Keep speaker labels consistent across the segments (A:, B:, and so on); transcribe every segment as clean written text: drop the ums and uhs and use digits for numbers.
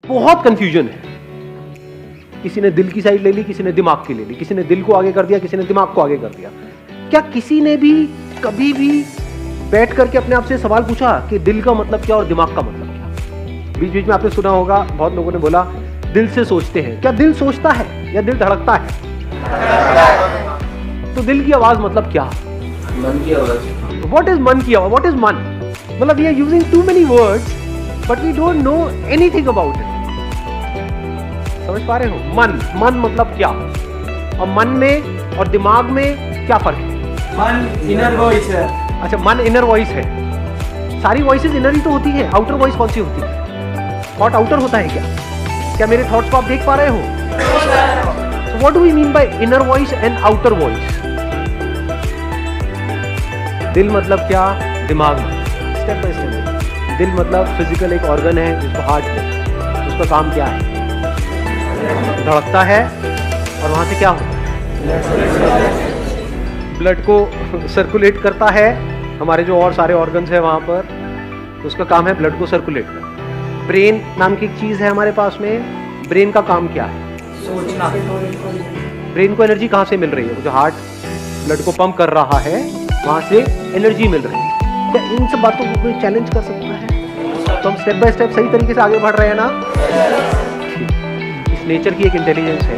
A: बहुत कंफ्यूजन है। किसी ने दिल की साइड ले ली, किसी ने दिमाग की ले ली, किसी ने दिल को आगे कर दिया, किसी ने दिमाग को आगे कर दिया। क्या किसी ने भी कभी भी बैठ करके अपने आप से सवाल पूछा कि दिल का मतलब क्या और दिमाग का मतलब क्या? बीच बीच में आपने सुना होगा, बहुत लोगों ने बोला दिल से सोचते हैं। क्या दिल सोचता है या दिल धड़कता है? तो दिल की आवाज मतलब क्या?
B: मन की आवाज।
A: व्हाट इज मन की आवाज? व्हाट इज मन? मतलब we are using too many words but we don't know anything about it. समझ पा रहे हो? मन मतलब क्या, और मन में और दिमाग में क्या फर्क है?
B: मन इनर वॉइस है।
A: अच्छा, मन इनर वॉइस है। सारी वॉइसेस इनर ही तो होती है, आउटर वॉइस कौन सी होती है? थॉट आउटर होता है क्या? क्या मेरे थॉट्स को आप देख पा रहे हो? So what do we mean by inner voice and outer voice? दिल मतलब क्या, दिमाग में स्टेप बाय स्टेप। दिल मतलब फिजिकल एक ऑर्गन है जिसको हार्ट है, उसका काम क्या है? धड़कता है और वहां से क्या होता है? ब्लड को सर्कुलेट करता है। हमारे जो और सारे ऑर्गन्स है वहां पर, तो उसका काम है ब्लड को सर्कुलेट करना। ब्रेन नाम की एक चीज है हमारे पास में। ब्रेन का काम क्या है?
B: सोचना।
A: ब्रेन को एनर्जी कहाँ से मिल रही है? जो हार्ट ब्लड को पंप कर रहा है वहां से एनर्जी मिल रही है। क्या इन सब बातों को कोई चैलेंज कर सकता है? तो हम स्टेप बाय स्टेप सही तरीके से आगे बढ़ रहे हैं ना? इस नेचर की एक इंटेलिजेंस है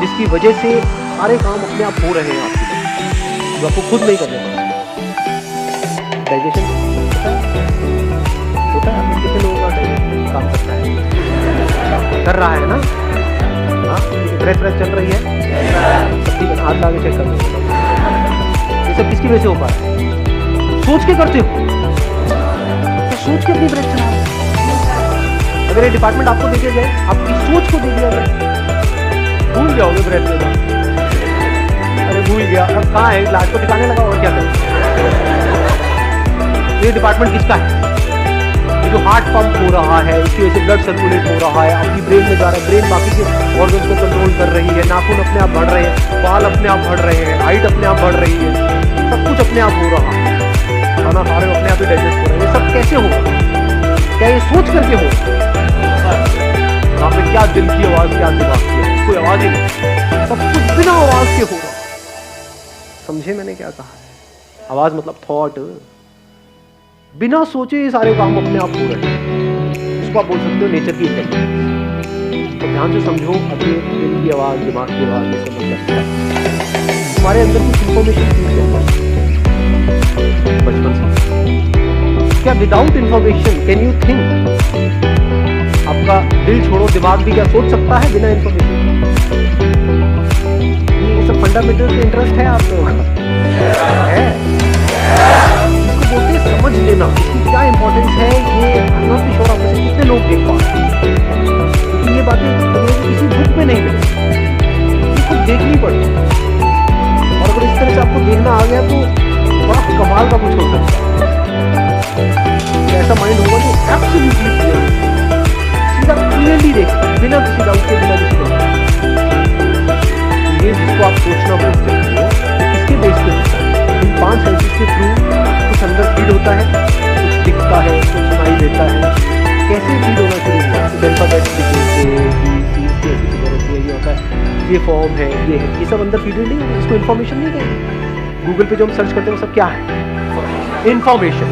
A: जिसकी वजह से सारे काम अपने आप हो रहे हैं आपके लिए, जो आपको खुद नहीं करने पड़ते। डाइजेशन होता है, कितने लोगों का डाइजेशन काम करता है? कर रहा है ना? हाँ, ब्रेथ चल रही है, सब ठीक है। हाथ ला के चेक कर लो। ये सब किसकी वजह से हो पा रहा है? सोच के करते हो, तो सोच के अपनी ब्रेथ चला। अगर ये डिपार्टमेंट आपको दे दिया जाए, आपकी सोच को दे दिया जाए, भूल जाओगे ब्रेथ लेना। अरे भूल गया, अब कहाँ है? लास्ट को दिखाने लगा और क्या करें? ये डिपार्टमेंट किसका है? ये जो हार्ट पंप हो रहा है, इसकी वजह से ब्लड सर्कुलेट हो रहा है, आपकी ब्रेन में जा रहा है, ब्रेन बाकी के ऑर्गन्स को कंट्रोल कर रही है, नाखून अपने आप बढ़ रहे हैं, बाल अपने आप बढ़ रहे हैं, हाइट अपने आप बढ़ रही है, सब कुछ अपने आप हो रहा है। खाना खा रहे हो, अपने आप ही डाइजेस्ट हो रहा है। ये सब कैसे होगा? क्या ये सोच करके हो? वहाँ पे क्या दिल की आवाज, क्या दिमाग की आवाज? कोई आवाज ही नहीं, सब कुछ बिना आवाज के हो रहा। समझे मैंने क्या कहा है? आवाज मतलब थॉट। बिना सोचे ये सारे काम अपने आप हो रहे हैं। इसको आप बोल सकते हो नेचर की इंटेलिजेंस। तो ध्यान से समझो, अपने दिल की आवाज, दिमाग की आवाज, ये सब मतलब तुम्हारे अंदर कुछ इंफॉर्मेशन सीख जाता है बचपन से। क्या without information can you think? आपका दिल छोड़ो, दिमाग भी क्या सोच सकता है बिना इंफॉर्मेशन? ये सब फंडामेंटल इंटरेस्ट है आप लोगों का, है? इसको बोलते हैं समझ लेना, इसकी क्या इंपॉर्टेंस है। ये नॉट श्योर आप में से कितने लोग देख पा रहे हैं, क्योंकि ये बातें किसी बुक में नहीं मिलती, ये खुद देखनी पड़ती। और अगर इस तरह से आपको देखना आ गया तो बड़ा कमाल का कुछ हो सकता है। ऐसा माइंड होगा जो एब्सोल्युटली क्लियर, सीधा क्लियरली देख, बिना किसी डाउट के, बिना किसी डाउट। ये जिसको आप सोचना बोलते हो, इसके बेस पे होता है। इन 5 सेंसेस के थ्रू कुछ अंदर फील होता है, कुछ दिखता है, कुछ सुनाई देता है। कैसे फील होना शुरू हुआ? अल्फाबेट ये होता है, ये फॉर्म है, ये है, ये सब अंदर फीड नहीं होगा। इसको इन्फॉर्मेशन नहीं कहेंगे। गूगल पे जो हम सर्च करते हैं वो सब क्या है? इन्फॉर्मेशन।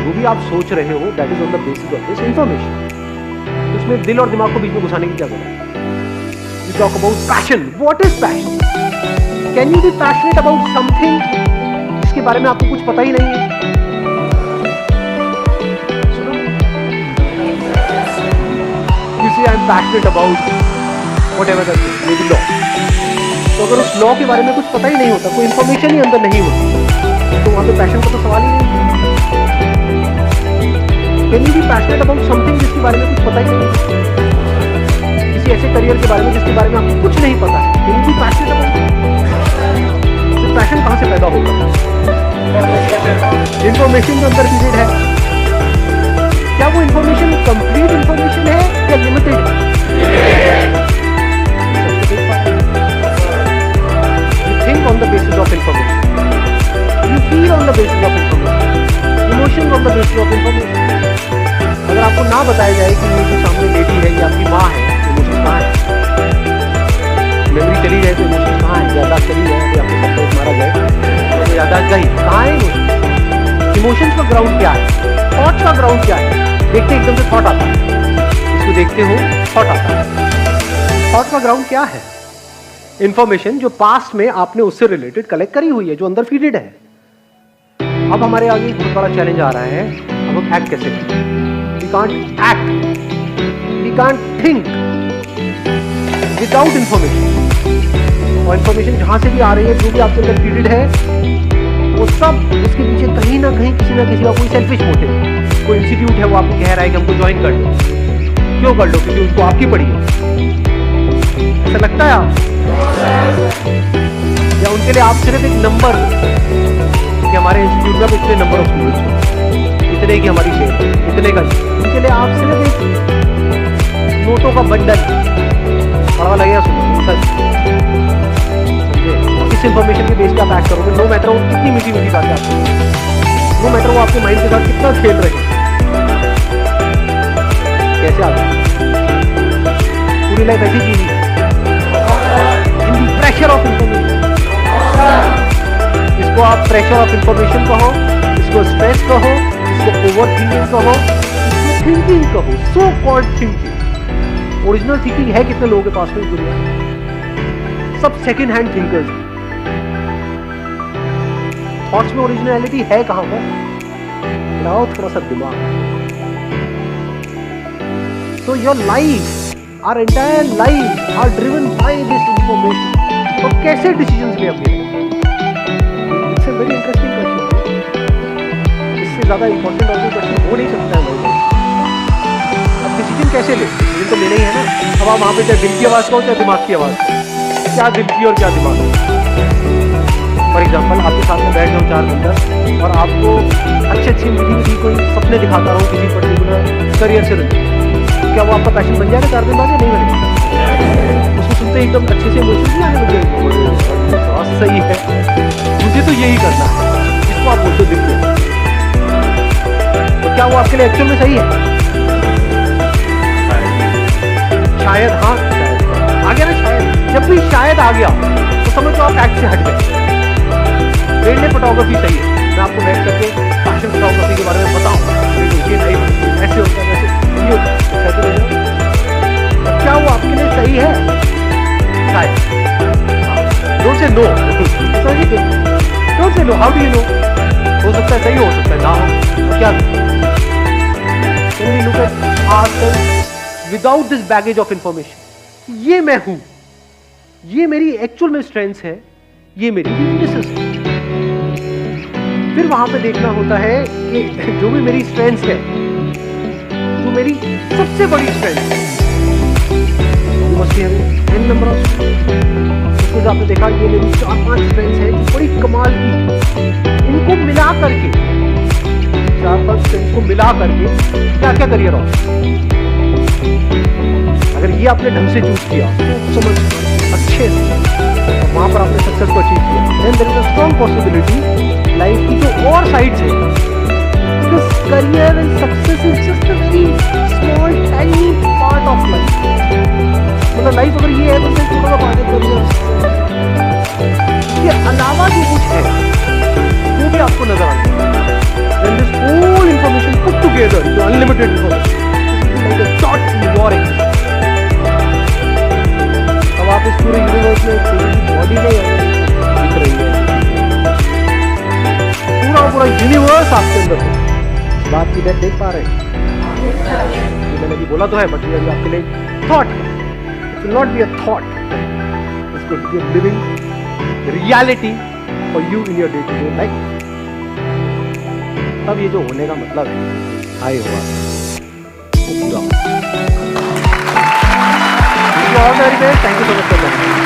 A: जो भी आप सोच रहे हो, that is on the basis of this information. उसमें दिल और दिमाग को बीच में घुसाने की क्या जरूरत है? You talk about passion. What is passion? Can you be passionate about something जिसके बारे में आपको कुछ पता ही नहीं है? सुनो, you say I'm passionate about whatever that is, maybe law. तो अगर उस लॉ के बारे में कुछ पता ही नहीं होता, कोई इंफॉर्मेशन ही अंदर नहीं होती, तो वहां पे पैशन का तो सवाल ही नहीं। Can you be passionate about something जिसके बारे में कुछ पता ही नहीं है? किसी ऐसे करियर के बारे में जिसके बारे में आपको कुछ नहीं पता है, Can you be passionate about it? तो पैशन कहाँ से पैदा होगा? इंफॉर्मेशन जो अंदर पीरियड है, क्या वो इंफॉर्मेशन कंप्लीट इंफॉर्मेशन है या लिमिटेड है? You think on the basis of information. You feel on the basis of information. Emotion on the basis of information. अगर आपको ना बताया जाए कि ये जो सामने ग्राउंड क्या है, थॉट्स का ग्राउंड क्या है। देखते एकदम से थॉट आता है, इसको देखते हो थॉट आता है। थॉट का ग्राउंड क्या है, इंफॉर्मेशन जो पास्ट में आपने उससे रिलेटेड कलेक्ट करी हुई है, जो अंदर फीडेड है। अब हमारे आगे एक बहुत बड़ा चैलेंज आ रहा है, अब हम एक्ट कैसे करें। We can't act, we can't think without information. और इंफॉर्मेशन जहां से भी आ रही है, जो भी आपके अंदर फीडेड है, वो सब उसके पीछे कहीं ना कहीं किसी ना किसी का कोई सेल्फिश मोटिव है। कोई इंस्टीट्यूट है, वो आपको कह रहा है कि हमको ज्वाइन कर लो। क्यों कर लो? क्योंकि उनको आपकी पड़ी है। ऐसा लगता है आप, या उनके लिए आप सिर्फ एक नंबर कि हमारे इंस्टीट्यूट में इतने नंबर ऑफ स्टूडेंट्स, इतने की हमारी सेल, इतने का। उनके लिए आप सिर्फ एक नोटों का बंडल। पढ़वा लगेगा सुनो सच, समझे? इस इंफॉर्मेशन के बेस पे आप एक्ट करोगे, नो मैटर वो कितनी मीठी मीठी बातें आपको, नो मैटर वो आपके माइंड के साथ कितना खेल रहे हैं। कैसे आगे पूरी लाइफ ऐसी जीनी इन दी प्रेशर ऑफ इंफॉर्मेशन। इसको आप प्रेशर ऑफ इंफॉर्मेशन कहो, इसको स्ट्रेस कहो, इसको ओवर थिंकिंग कहो, इसको थिंकिंग कहो, so called thinking. Original thinking है कितने लोगों के पास में दुनिया? सब सेकंड हैंड थिंकर्स। थॉट्स में ओरिजिनलिटी है कहां पर? लगाओ थोड़ा सा दिमाग। So your life, our entire life are driven by this information. तो कैसे डिसीजंस ले अपने? It's a very interesting question. इससे ज्यादा इंपॉर्टेंट और कोई क्वेश्चन हो नहीं सकता है लोगों। अब डिसीजन कैसे ले? डिसीजन तो लेना ही है ना। अब आप वहां पे चाहे दिल की आवाज कहो चाहे दिमाग की आवाज, क्या दिल की और क्या दिमाग। फॉर एग्जाम्पल, आपके साथ में बैठ जाऊँ 4 घंटा और आपको अच्छी मीठी मीठी कोई सपने दिखाता रहूँ किसी पर्टिकुलर करियर से रिलेटेड, क्या वो आपका पैशन बन जाएगा 4 दिन बाद या नहीं बनेगा? उसको सुनते ही एकदम अच्छे से इमोशंस नहीं आने लग जाएंगे, बहुत सही है, मुझे तो यही करना है, जिसको आप बोलते दिल के। तो क्या वो आपके लिए एक्चुअल में सही है? शायद, हाँ शायद आ गया ना। शायद जब भी शायद आ गया तो समझ लो आप एक्ट से हट गए। मेरे लिए फोटोग्राफी सही है, मैं आपको बैठ करके फैशन फोटोग्राफी के बारे में बताऊं, ये नहीं ऐसे होता है, वैसे ये होता है। क्या वो आपके लिए सही है? शायद। Don't say no, don't say no. How do you know? हो सकता है सही हो सकता है ना हो, तो क्या? Can we look at ourselves without this baggage of information? ये मैं हूं, ये मेरी एक्चुअल में स्ट्रेंथ्स है, ये मेरी वीकनेसेस है। फिर वहां पे देखना होता है कि जो भी मेरी स्ट्रेंथ्स है, जो मेरी सबसे बड़ी स्ट्रेंथ है, n नंबर ऑफ स्ट्रेंथ्स। आपने देखा ये मेरी 4-5 स्ट्रेंथ्स है जो बड़ी कमाल की। इनको मिला करके, 4-5 स्ट्रेंथ्स को मिला करके क्या क्या करियर ऑप्शन। अगर ये आपने ढंग से चूज किया, तो समझ अच्छे से वहां पर आपने सक्सेस को अचीव किया, then there is a strong possibility life की जो और साइड्स है, because career and success is just a very small tiny part of life. मतलब लाइफ अगर ये है तो सिर्फ थोड़ा सा पार्ट है करियर, इसके अलावा जो कुछ है वो भी आपको नजर आता है। Then this whole information put together, जो unlimited information like a dot in your existence. अब आप इस पूरे यूनिवर्स में बॉडी नहीं दिख रही है, पूरा यूनिवर्स आपके अंदर है। बात की डेट देख पा रहे हैं? मैंने भी बोला तो है, बट ये आपके लिए थॉट है। It will not be a thought, it's going to be a living reality for you in your day to day life. तब ये जो होने का मतलब है, आई हुआ पूरा। All the very best. Thank you so much for listening.